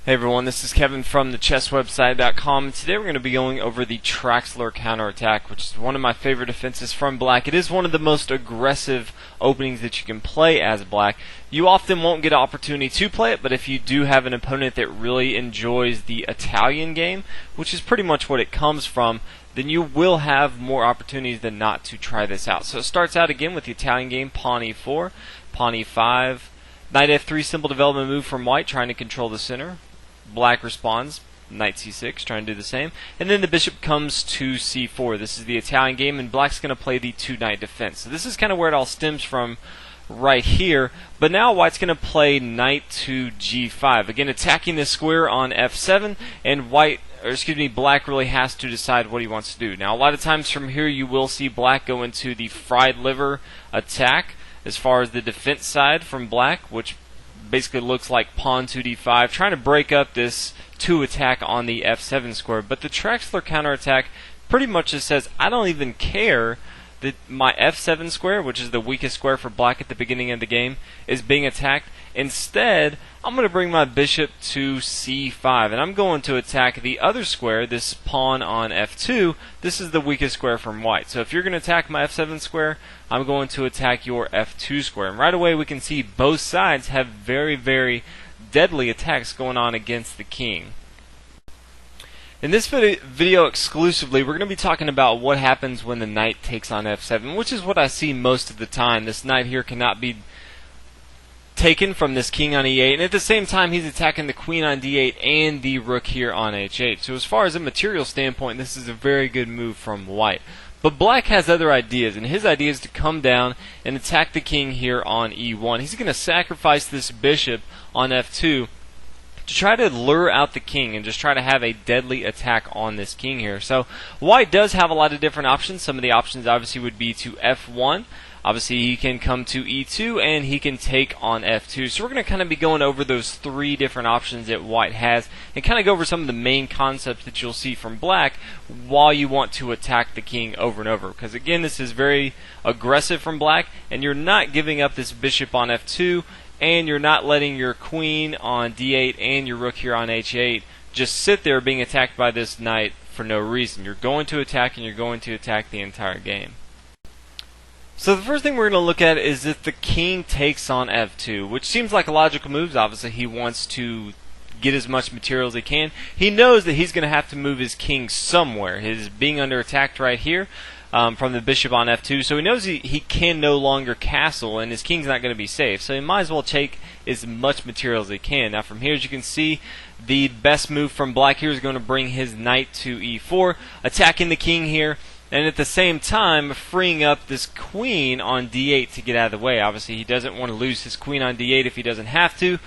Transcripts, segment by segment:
Hey everyone, this is Kevin from the chesswebsite.com. Today we're going to be going over the Traxler counterattack, which is one of my favorite defenses from black. It is one of the most aggressive openings that you can play as black. You often won't get an opportunity to play it, but if you do have an opponent that really enjoys the Italian game, which is pretty much what it comes from, then you will have more opportunities than not to try this out. So it starts out again with the Italian game, pawn e4, pawn e5, knight f3, simple development move from white, trying to control the center. Black responds, knight c6, trying to do the same. And then the bishop comes to c4. This is the Italian game, and black's going to play the two-knight defense. So this is kind of where it all stems from right here. But now white's going to play knight to g5. Again, attacking this square on f7, and black really has to decide what he wants to do. Now, a lot of times from here you will see black go into the fried liver attack as far as the defense side from black, which basically looks like pawn to d5, trying to break up this 2 attack on the f7 square. But the Traxler counterattack pretty much just says, I don't even care that my f7 square, which is the weakest square for black at the beginning of the game, is being attacked. Instead, I'm going to bring my bishop to c5, and I'm going to attack the other square, this pawn on f2. This is the weakest square from white. So if you're going to attack my f7 square, I'm going to attack your f2 square. And right away we can see both sides have very, very deadly attacks going on against the king. In this video exclusively, we're going to be talking about what happens when the knight takes on f7, which is what I see most of the time. This knight here cannot be taken from this king on e8, and at the same time he's attacking the queen on d8 and the rook here on h8. So as far as a material standpoint, this is a very good move from white. But black has other ideas, and his idea is to come down and attack the king here on e1. He's going to sacrifice this bishop on f2 to try to lure out the king and just try to have a deadly attack on this king here. So white does have a lot of different options. Some of the options obviously would be to f1. Obviously he can come to e2 and he can take on f2. So we're going to kind of be going over those 3 different options that white has and kind of go over some of the main concepts that you'll see from black while you want to attack the king over and over. Because again, this is very aggressive from black, and you're not giving up this bishop on f2, and you're not letting your queen on d8 and your rook here on h8 just sit there being attacked by this knight for no reason. You're going to attack, and you're going to attack the entire game. So the first thing we're going to look at is if the king takes on f2, which seems like a logical move. Obviously he wants to get as much material as he can. He knows that he's going to have to move his king somewhere. He's being under attack right here from the bishop on f2, so he knows he can no longer castle, and his king's not going to be safe. So he might as well take as much material as he can. Now from here, as you can see, the best move from black here is going to bring his knight to e4, attacking the king here, and at the same time freeing up this queen on d8 to get out of the way. Obviously he doesn't want to lose his queen on d8 if he doesn't have to,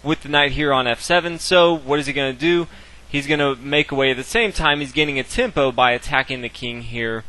with the knight here on f7. So what is he going to do? He's going to make away. At the same time, he's gaining a tempo by attacking the king here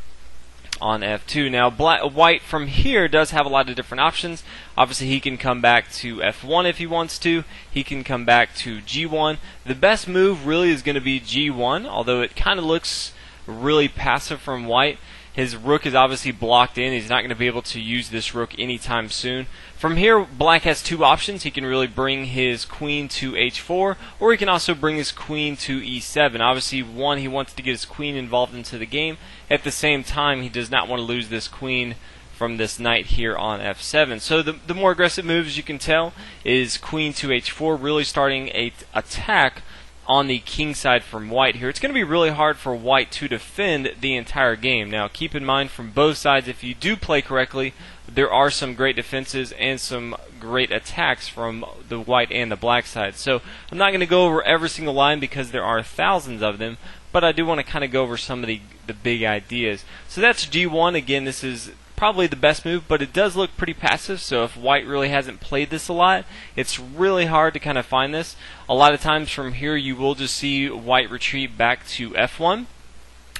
on f2. Now white from here does have a lot of different options. Obviously he can come back to f1 if he wants to. He can come back to g1. The best move really is going to be g1, although it kind of looks really passive from white. His rook is obviously blocked in. He's not going to be able to use this rook anytime soon. From here, black has 2 options. He can really bring his queen to h4, or he can also bring his queen to e7. Obviously, one, he wants to get his queen involved into the game. At the same time, he does not want to lose this queen from this knight here on f7. So the more aggressive move, as you can tell, is queen to h4, really starting an attack on the king side from white here. It's going to be really hard for white to defend the entire game. Now keep in mind, from both sides, if you do play correctly, there are some great defenses and some great attacks from the white and the black side. So I'm not going to go over every single line because there are thousands of them, but I do want to kind of go over some of the big ideas. So that's g1. Again, this is probably the best move, but it does look pretty passive. So if white really hasn't played this a lot, it's really hard to kind of find this. A lot of times from here you will just see white retreat back to f1.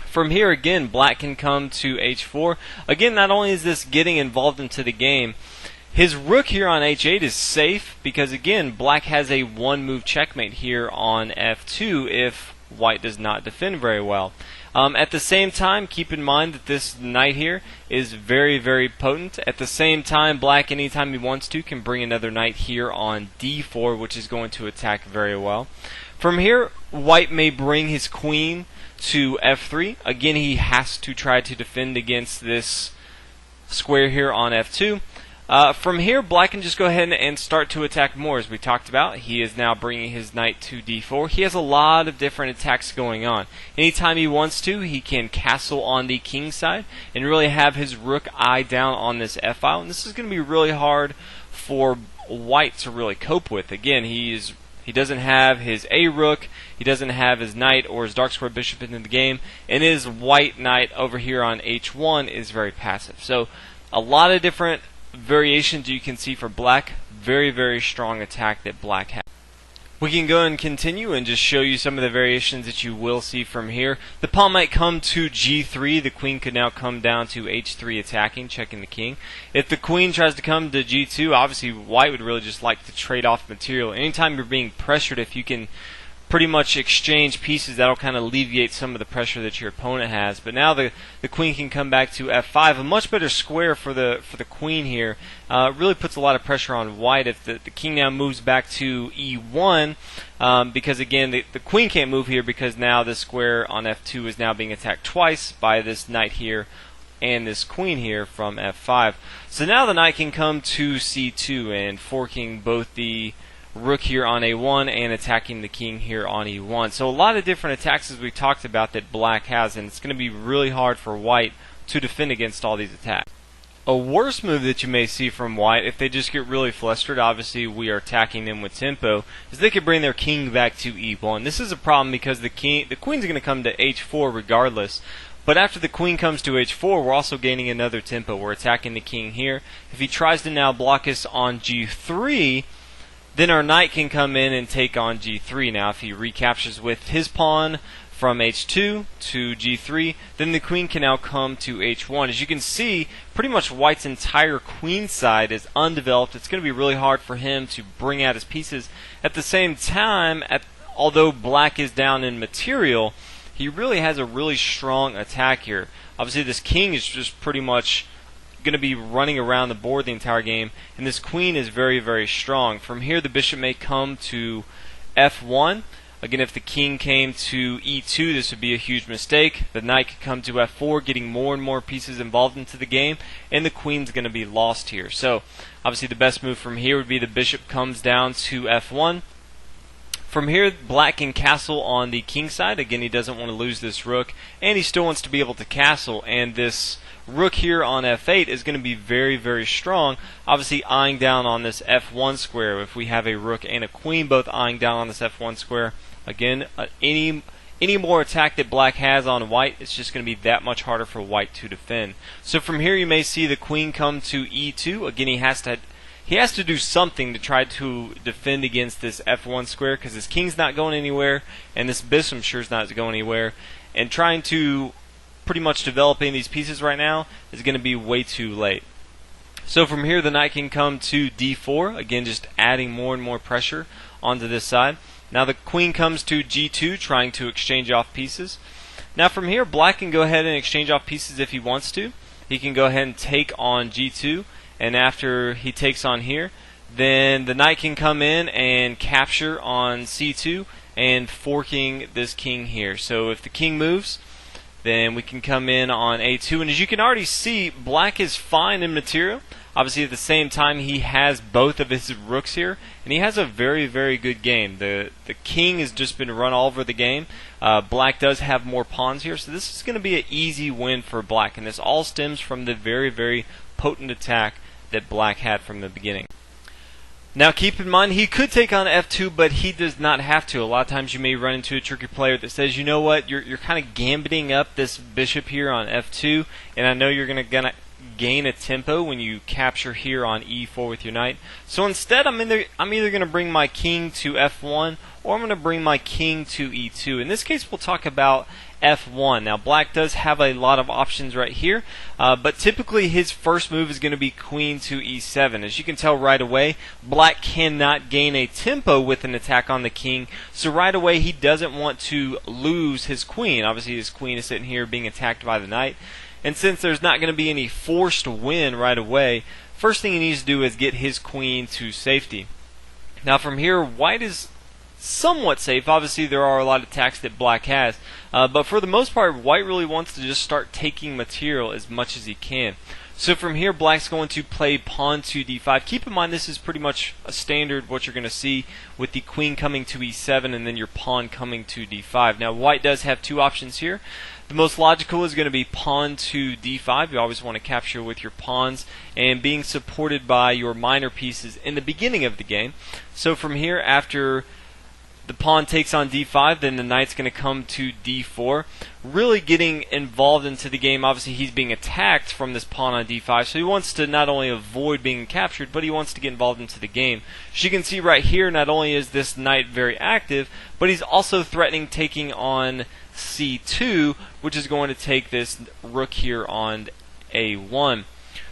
From here again, black can come to h4. Again, not only is this getting involved into the game, his rook here on h8 is safe because again, black has a 1-move checkmate here on f2 if white does not defend very well. At the same time, keep in mind that this knight here is very, very potent. At the same time, black, anytime he wants to, can bring another knight here on d4, which is going to attack very well. From here, white may bring his queen to f3. Again, he has to try to defend against this square here on f2. From here, black can just go ahead and start to attack more, as we talked about. He is now bringing his knight to d4. He has a lot of different attacks going on. Anytime he wants to, he can castle on the king side and really have his rook eye down on this f file. And this is going to be really hard for white to really cope with. Again, he doesn't have his a rook, he doesn't have his knight or his dark square bishop into the game, and his white knight over here on h1 is very passive. So a lot of different variations you can see for black. Very, very strong attack that black has. We can go and continue and just show you some of the variations that you will see from here. The pawn might come to g3. The queen could now come down to h3 attacking, checking the king. If the queen tries to come to g2, obviously white would really just like to trade off material. Anytime you're being pressured, if you can pretty much exchange pieces, that'll kind of alleviate some of the pressure that your opponent has. But now the queen can come back to f5, a much better square for the queen here. Really puts a lot of pressure on white if the king now moves back to e1, because again the queen can't move here because now this square on f2 is now being attacked twice by this knight here and this queen here from f5. So now the knight can come to c2 and forking both the rook here on a1 and attacking the king here on e1. So a lot of different attacks, as we talked about, that black has, and it's going to be really hard for white to defend against all these attacks. A worse move that you may see from white, if they just get really flustered, obviously we are attacking them with tempo, is they could bring their king back to e1. This is a problem because the queen's going to come to h4 regardless. But after the queen comes to h4, we're also gaining another tempo. We're attacking the king here. If he tries to now block us on g3, then our knight can come in and take on g3. Now if he recaptures with his pawn from h2 to g3, then the queen can now come to h1. As you can see, pretty much white's entire queen side is undeveloped. It's going to be really hard for him to bring out his pieces. At the same time, although black is down in material, he really has a really strong attack here. Obviously this king is just pretty much going to be running around the board the entire game, and this queen is very, very strong. From here the bishop may come to f1. Again, if the king came to e2, this would be a huge mistake. The knight could come to f4, getting more and more pieces involved into the game, and the queen's going to be lost here. So obviously the best move from here would be the bishop comes down to f1. From here, black can castle on the king side. Again, he doesn't want to lose this rook, and he still wants to be able to castle, and this rook here on f8 is going to be very, very strong, obviously eyeing down on this f1 square. If we have a rook and a queen both eyeing down on this f1 square, again, any more attack that black has on white, it's just going to be that much harder for white to defend. So from here you may see the queen come to e2. Again, he has to do something to try to defend against this f1 square, because his king's not going anywhere and this bishop sure is not going anywhere, and trying to pretty much developing these pieces right now is going to be way too late. So from here the knight can come to d4, again just adding more and more pressure onto this side. Now the queen comes to g2, trying to exchange off pieces. Now from here black can go ahead and exchange off pieces if he wants to. He can go ahead and take on g2, and after he takes on here, then the knight can come in and capture on c2 and forking this king here. So if the king moves, then we can come in on a2, and as you can already see, black is fine in material. Obviously at the same time he has both of his rooks here, and he has a very, very good game. The king has just been run all over the game. Black does have more pawns here, so this is going to be an easy win for black, and this all stems from the very, very potent attack that black had from the beginning. Now keep in mind, he could take on f2, but he does not have to. A lot of times you may run into a tricky player that says, you know what, you're kind of gambiting up this bishop here on f2, and I know you're going to gain a tempo when you capture here on e4 with your knight. So instead, I'm either going to bring my king to f1, or I'm going to bring my king to e2. In this case, we'll talk about f1. Now black does have a lot of options right here, but typically his first move is going to be queen to e7. As you can tell right away, black cannot gain a tempo with an attack on the king, so right away he doesn't want to lose his queen. Obviously his queen is sitting here being attacked by the knight, and since there's not going to be any forced win right away, first thing he needs to do is get his queen to safety. Now from here, white is somewhat safe. Obviously, there are a lot of attacks that black has, but for the most part, white really wants to just start taking material as much as he can. So from here, black's going to play pawn to d5. Keep in mind this is pretty much a standard what you're going to see with the queen coming to e7 and then your pawn coming to d5. Now white does have two options here. The most logical is going to be pawn to d5. You always want to capture with your pawns and being supported by your minor pieces in the beginning of the game. So from here, after the pawn takes on d5, then the knight's going to come to d4, really getting involved into the game. Obviously he's being attacked from this pawn on d5, so he wants to not only avoid being captured, but he wants to get involved into the game. As you can see right here, not only is this knight very active, but he's also threatening taking on c2, which is going to take this rook here on a1.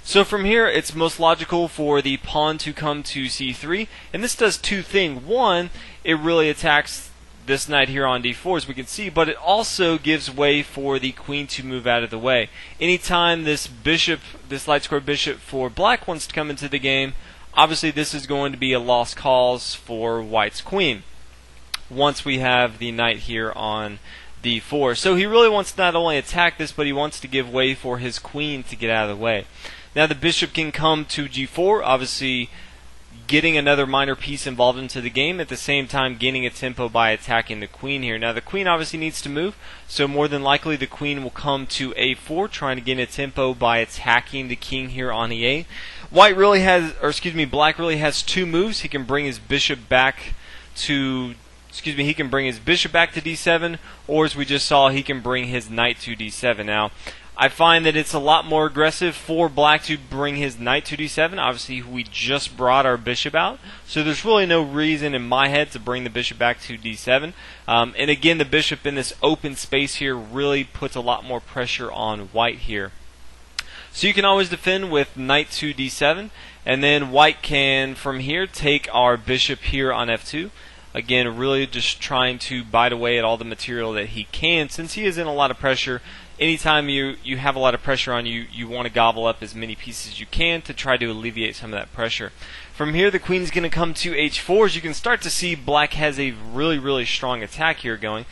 So from here, it's most logical for the pawn to come to c3, and this does two things. One, it really attacks this knight here on d4, as we can see, but it also gives way for the queen to move out of the way. Anytime this bishop, this light square bishop for black wants to come into the game, obviously this is going to be a lost cause for white's queen once we have the knight here on d4. So he really wants to not only attack this, but he wants to give way for his queen to get out of the way. Now the bishop can come to g4, obviously getting another minor piece involved into the game, at the same time gaining a tempo by attacking the queen here. Now the queen obviously needs to move, so more than likely the queen will come to a4, trying to gain a tempo by attacking the king here on e8. White really has, or excuse me, black really has two moves. He can bring his bishop back to he can bring his bishop back to d7, or as we just saw, he can bring his knight to d7. Now I find that it's a lot more aggressive for black to bring his knight to d7. Obviously, we just brought our bishop out, so there's really no reason in my head to bring the bishop back to d7. And again, the bishop in this open space here really puts a lot more pressure on white here. So you can always defend with knight to d7, and then white can, from here, take our bishop here on f2. Again, really just trying to bite away at all the material that he can, since he is in a lot of pressure. Anytime you have a lot of pressure on you, you want to gobble up as many pieces as you can to try to alleviate some of that pressure. From here, the queen's going to come to h4. As you can start to see, black has a really strong attack here going.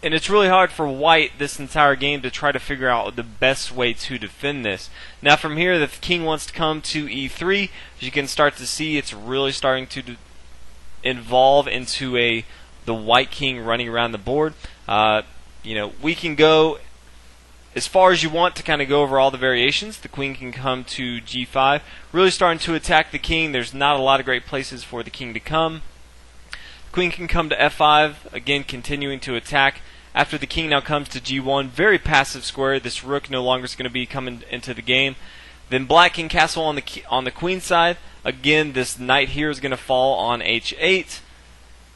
And it's really hard for white this entire game to try to figure out the best way to defend this. Now from here, the king wants to come to e3. As you can start to see, it's really starting to evolve into the white king running around the board. We can go as far as you want to kind of go over all the variations. The queen can come to g5, really starting to attack the king. There's not a lot of great places for the king to come. The queen can come to f5, again continuing to attack. After the king now comes to g1, very passive square. This rook no longer is going to be coming into the game. Then black can castle on the queen side. Again, this knight here is going to fall on h8.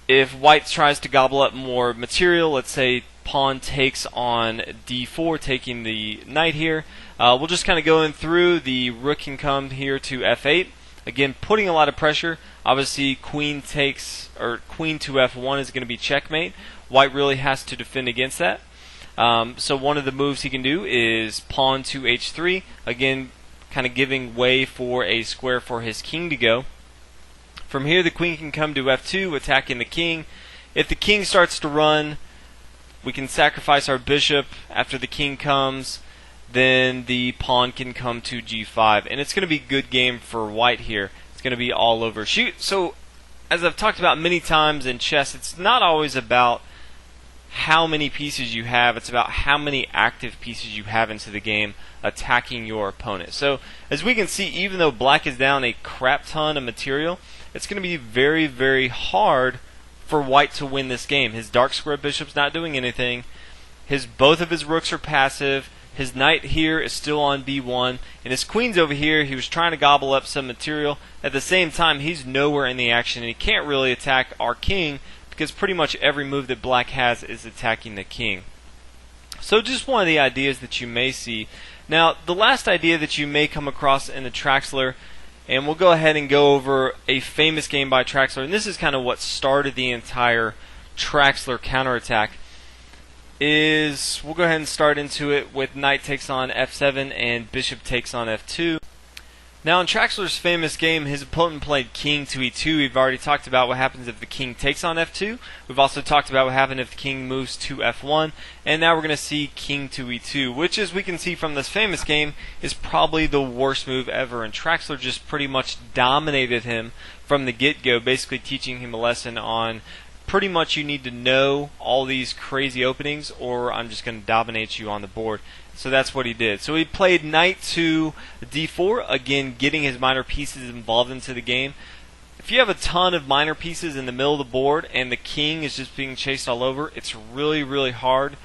If white tries to gobble up more material, let's say pawn takes on d4, taking the knight here, we'll just kind of go in through. The rook can come here to f8. Again, putting a lot of pressure. Obviously, queen to f1 is going to be checkmate. White really has to defend against that. So one of the moves he can do is pawn to h3. Again, kind of giving way for a square for his king to go. From here, the queen can come to f2, attacking the king. If the king starts to run, we can sacrifice our bishop. After the king comes, then the pawn can come to g5, and it's going to be a good game for white here. It's going to be all over. So, as I've talked about many times in chess, it's not always about how many pieces you have, it's about how many active pieces you have into the game attacking your opponent. So as we can see, even though black is down a crap ton of material, it's going to be very hard for white to win this game. His dark square bishop's not doing anything. Both of his rooks are passive. His knight here is still on b1, and his queen's over here. He was trying to gobble up some material. At the same time, he's nowhere in the action, and he can't really attack our king, because pretty much every move that black has is attacking the king. So just one of the ideas that you may see. Now, the last idea that you may come across in the Traxler, and we'll go ahead and go over a famous game by Traxler, and this is kind of what started the entire Traxler counterattack, is we'll go ahead and start into it with knight takes on f7 and bishop takes on f2. Now in Traxler's famous game, his opponent played king to e2. We've already talked about what happens if the king takes on f2. We've also talked about what happens if the king moves to f1. And now we're going to see king to e2, which, as we can see from this famous game, is probably the worst move ever. And Traxler just pretty much dominated him from the get-go, basically teaching him a lesson on pretty much you need to know all these crazy openings or I'm just going to dominate you on the board. So that's what he did. So he played knight to d4, again getting his minor pieces involved into the game. If you have a ton of minor pieces in the middle of the board and the king is just being chased all over, it's really hard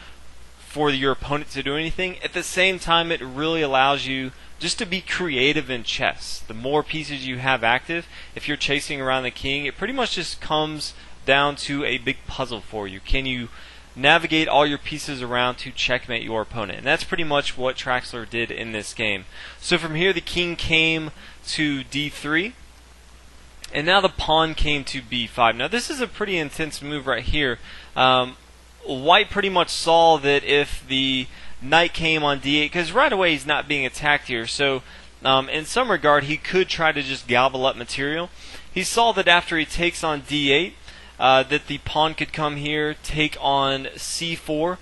for your opponent to do anything. At the same time, it really allows you just to be creative in chess. The more pieces you have active, if you're chasing around the king, it pretty much just comes down to a big puzzle for you. Can you navigate all your pieces around to checkmate your opponent? And that's pretty much what Traxler did in this game. So from here the king came to d3, and now the pawn came to b5. Now this is a pretty intense move right here. White pretty much saw that if the knight came on d8, because right away he's not being attacked here, so in some regard he could try to just gobble up material. He saw that after he takes on d8, that the pawn could come here, take on c4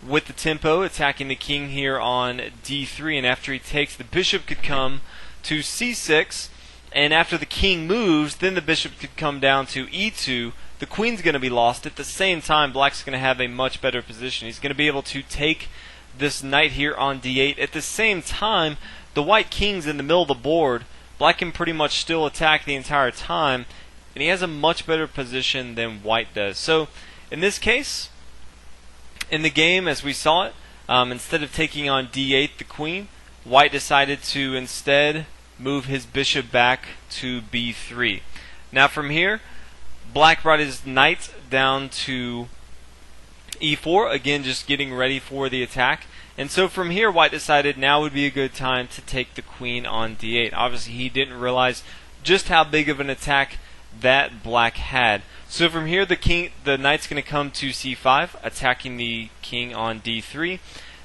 with the tempo, attacking the king here on d3, and after he takes, the bishop could come to c6, and after the king moves, then the bishop could come down to e2. The queen's going to be lost. At the same time, black's going to have a much better position. He's going to be able to take this knight here on d8. At the same time, the white king's in the middle of the board. Black can pretty much still attack the entire time, and he has a much better position than white does. So in this case, in the game as we saw it, instead of taking on d8 the queen, white decided to instead move his bishop back to b3. Now from here, black brought his knight down to e4, again just getting ready for the attack. And so from here white decided now would be a good time to take the queen on d8. Obviously he didn't realize just how big of an attack that black had. So from here the knight's going to come to c5, attacking the king on d3.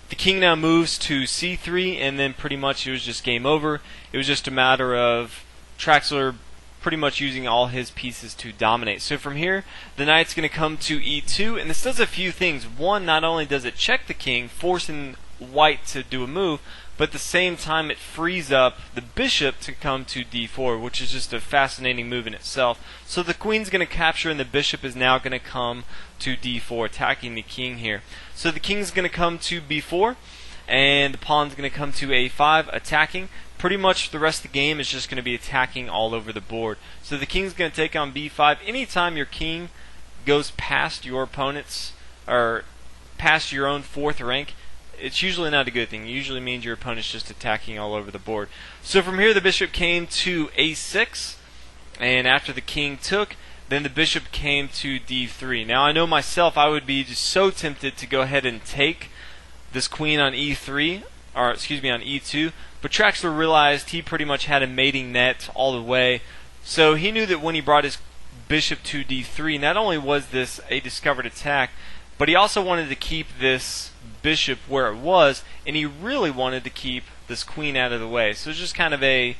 The king now moves to c3, and then pretty much it was just game over. It was just a matter of Traxler pretty much using all his pieces to dominate. So from here the knight's going to come to e2, and this does a few things. One, not only does it check the king, forcing white to do a move, but at the same time it frees up the bishop to come to d4, which is just a fascinating move in itself. So the queen's going to capture and the bishop is now going to come to d4, attacking the king here. So the king's going to come to b4, and the pawn's going to come to a5, attacking. Pretty much the rest of the game is just going to be attacking all over the board. So the king's going to take on b5. Anytime your king goes past your opponent's, or past your own fourth rank, it's usually not a good thing. It usually means your opponent's just attacking all over the board. So from here the bishop came to a6, and after the king took, then the bishop came to d3. Now I know myself, I would be just so tempted to go ahead and take this queen on e3, or excuse me, on e2, but Traxler realized he pretty much had a mating net all the way, so he knew that when he brought his bishop to d3, not only was this a discovered attack, but he also wanted to keep this bishop where it was, and he really wanted to keep this queen out of the way. So it's just kind of a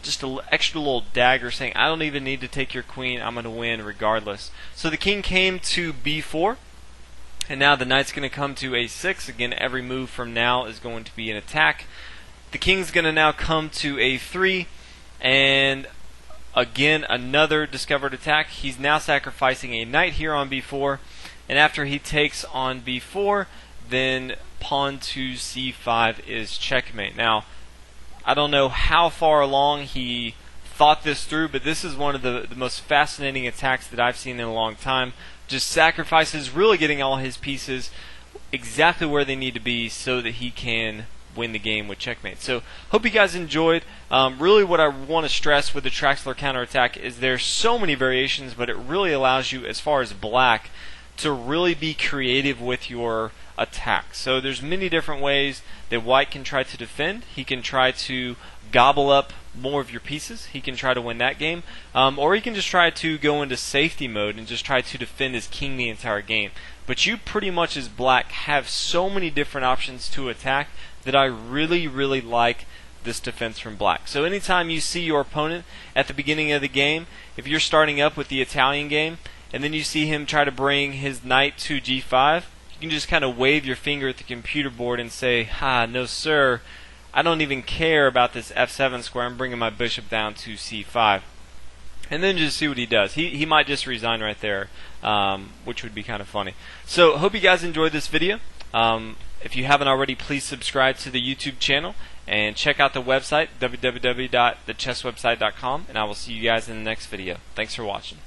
just an extra little dagger saying, I don't even need to take your queen, I'm going to win regardless. So the king came to b4, and now the knight's going to come to a6. Again, every move from now is going to be an attack. The king's going to now come to a3, and again another discovered attack. He's now sacrificing a knight here on b4, and after he takes on b4, then pawn to c5 is checkmate. Now, I don't know how far along he thought this through, but this is one of the most fascinating attacks that I've seen in a long time. Just sacrifices, really getting all his pieces exactly where they need to be so that he can win the game with checkmate. So, hope you guys enjoyed. Really what I want to stress with the Traxler counterattack is there's so many variations, but it really allows you, as far as black, to really be creative with your attack. So there's many different ways that white can try to defend. He can try to gobble up more of your pieces. He can try to win that game. Or he can just try to go into safety mode and just try to defend his king the entire game. But you pretty much as black have so many different options to attack that I really like this defense from black. So anytime you see your opponent at the beginning of the game, if you're starting up with the Italian game, and then you see him try to bring his knight to g5, you can just kind of wave your finger at the computer board and say, "Ha, no sir, I don't even care about this f7 square, I'm bringing my bishop down to c5." And then just see what he does. He might just resign right there, which would be kind of funny. So hope you guys enjoyed this video. If you haven't already, please subscribe to the YouTube channel and check out the website, www.thechesswebsite.com, and I will see you guys in the next video. Thanks for watching.